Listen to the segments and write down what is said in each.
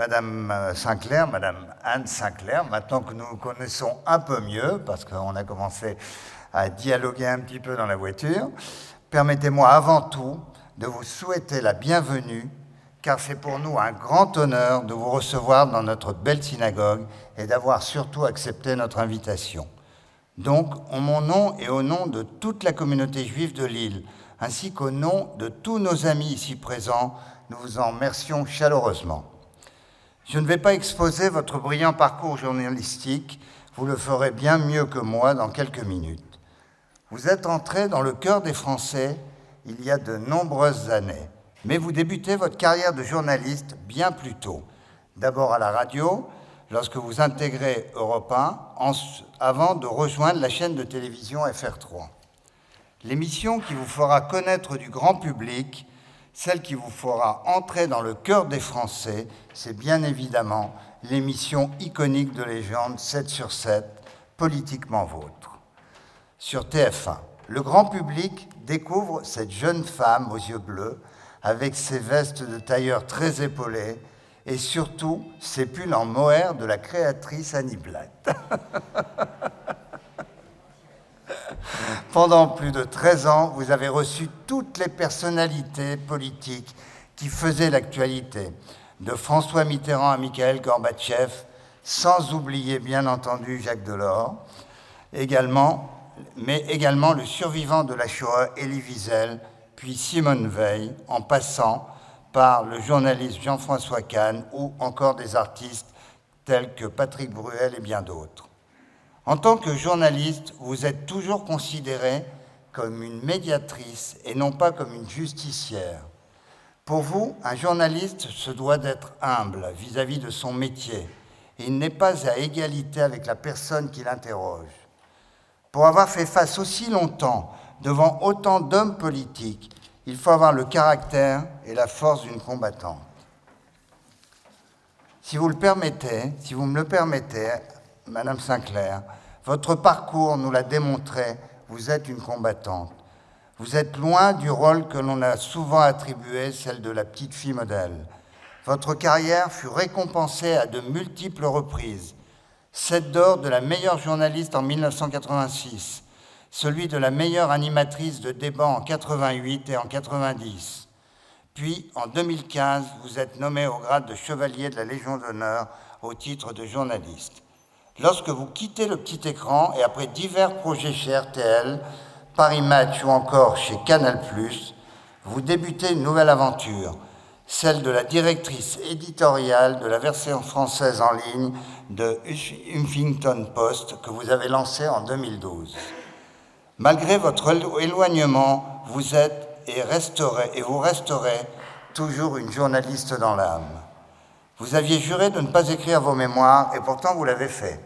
Madame Sinclair, Madame Anne Sinclair, maintenant que nous nous connaissons un peu mieux, parce qu'on a commencé à dialoguer un petit peu dans la voiture, permettez-moi avant tout de vous souhaiter la bienvenue, car c'est pour nous un grand honneur de vous recevoir dans notre belle synagogue et d'avoir surtout accepté notre invitation. Donc, en mon nom et au nom de toute la communauté juive de Lille, ainsi qu'au nom de tous nos amis ici présents, nous vous en remercions chaleureusement. Je ne vais pas exposer votre brillant parcours journalistique, vous le ferez bien mieux que moi dans quelques minutes. Vous êtes entré dans le cœur des Français il y a de nombreuses années, mais vous débutez votre carrière de journaliste bien plus tôt. D'abord à la radio, lorsque vous intégrez Europe 1, avant de rejoindre la chaîne de télévision FR3. L'émission qui vous fera connaître du grand public, celle qui vous fera entrer dans le cœur des Français, c'est bien évidemment l'émission iconique de légende 7 sur 7, Politiquement Vôtre. Sur TF1, le grand public découvre cette jeune femme aux yeux bleus, avec ses vestes de tailleur très épaulées, et surtout ses pulls en mohair de la créatrice Annie Blatt. Pendant plus de 13 ans, vous avez reçu toutes les personnalités politiques qui faisaient l'actualité, de François Mitterrand à Mikhaïl Gorbatchev, sans oublier bien entendu Jacques Delors, mais également le survivant de la Shoah, Elie Wiesel, puis Simone Veil, en passant par le journaliste Jean-François Kahn ou encore des artistes tels que Patrick Bruel et bien d'autres. En tant que journaliste, vous êtes toujours considérée comme une médiatrice et non pas comme une justicière. Pour vous, un journaliste se doit d'être humble vis-à-vis de son métier et il n'est pas à égalité avec la personne qui l'interroge. Pour avoir fait face aussi longtemps devant autant d'hommes politiques, il faut avoir le caractère et la force d'une combattante. Si vous me le permettez, Madame Sinclair, votre parcours nous l'a démontré, vous êtes une combattante. Vous êtes loin du rôle que l'on a souvent attribué, celle de la petite fille modèle. Votre carrière fut récompensée à de multiples reprises. 7 d'or de la meilleure journaliste en 1986, celui de la meilleure animatrice de débat en 88 et en 90. Puis, en 2015, vous êtes nommé au grade de chevalier de la Légion d'honneur au titre de journaliste. Lorsque vous quittez le petit écran et après divers projets chez RTL, Paris Match ou encore chez Canal+, vous débutez une nouvelle aventure, celle de la directrice éditoriale de la version française en ligne de Huffington Post que vous avez lancée en 2012. Malgré votre éloignement, vous êtes et vous resterez toujours une journaliste dans l'âme. Vous aviez juré de ne pas écrire vos mémoires et pourtant vous l'avez fait.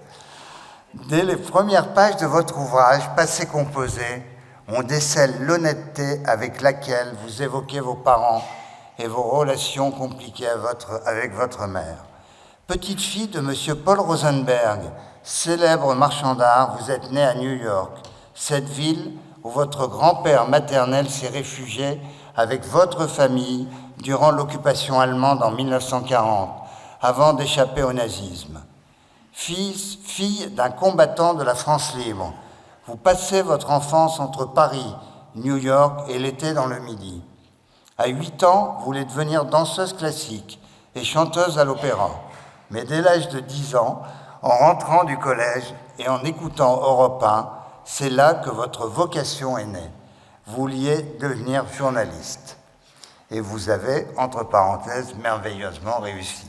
Dès les premières pages de votre ouvrage, Passé composé, on décèle l'honnêteté avec laquelle vous évoquez vos parents et vos relations compliquées avec votre mère. Petite fille de M. Paul Rosenberg, célèbre marchand d'art, vous êtes née à New York, cette ville où votre grand-père maternel s'est réfugié avec votre famille durant l'occupation allemande en 1940, avant d'échapper au nazisme. Fille d'un combattant de la France libre, vous passez votre enfance entre Paris, New York et l'été dans le Midi. À 8 ans, vous voulez devenir danseuse classique et chanteuse à l'opéra. Mais dès l'âge de 10 ans, en rentrant du collège et en écoutant Europe 1, c'est là que votre vocation est née. Vous vouliez devenir journaliste. Et vous avez, entre parenthèses, merveilleusement réussi.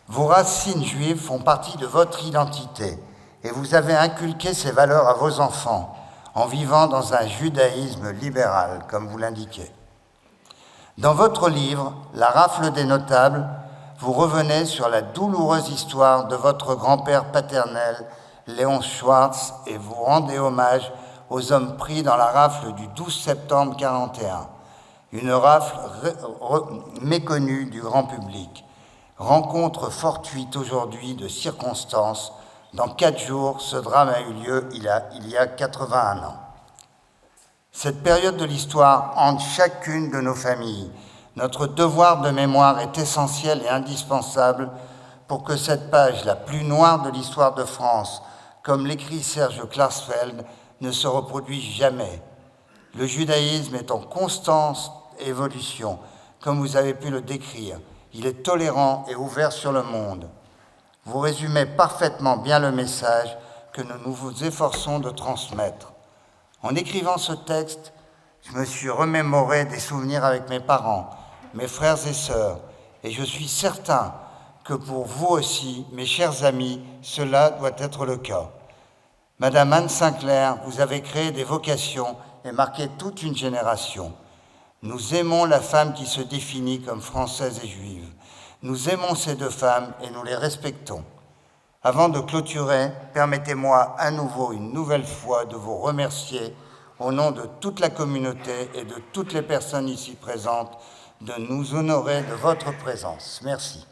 Vos racines juives font partie de votre identité et vous avez inculqué ces valeurs à vos enfants en vivant dans un judaïsme libéral, comme vous l'indiquez. Dans votre livre, La rafle des notables, vous revenez sur la douloureuse histoire de votre grand-père paternel, Léon Schwartz, et vous rendez hommage aux hommes pris dans la rafle du 12 septembre 1941, une rafle méconnue du grand public. Rencontre fortuite aujourd'hui de circonstances. Dans 4 jours, ce drame a eu lieu il y a 81 ans. Cette période de l'histoire hante chacune de nos familles, Notre devoir de mémoire est essentiel et indispensable pour que cette page, la plus noire de l'histoire de France, comme l'écrit Serge Klarsfeld, ne se reproduise jamais. Le judaïsme est en constante évolution, comme vous avez pu le décrire. Il est tolérant et ouvert sur le monde. Vous résumez parfaitement bien le message que nous nous efforçons de transmettre. En écrivant ce texte, je me suis remémoré des souvenirs avec mes parents, mes frères et sœurs, et je suis certain que pour vous aussi, mes chers amis, cela doit être le cas. Madame Anne Sinclair, vous avez créé des vocations et marqué toute une génération. Nous aimons la femme qui se définit comme française et juive. Nous aimons ces deux femmes et nous les respectons. Avant de clôturer, permettez-moi à nouveau, une nouvelle fois, de vous remercier au nom de toute la communauté et de toutes les personnes ici présentes, de nous honorer de votre présence. Merci.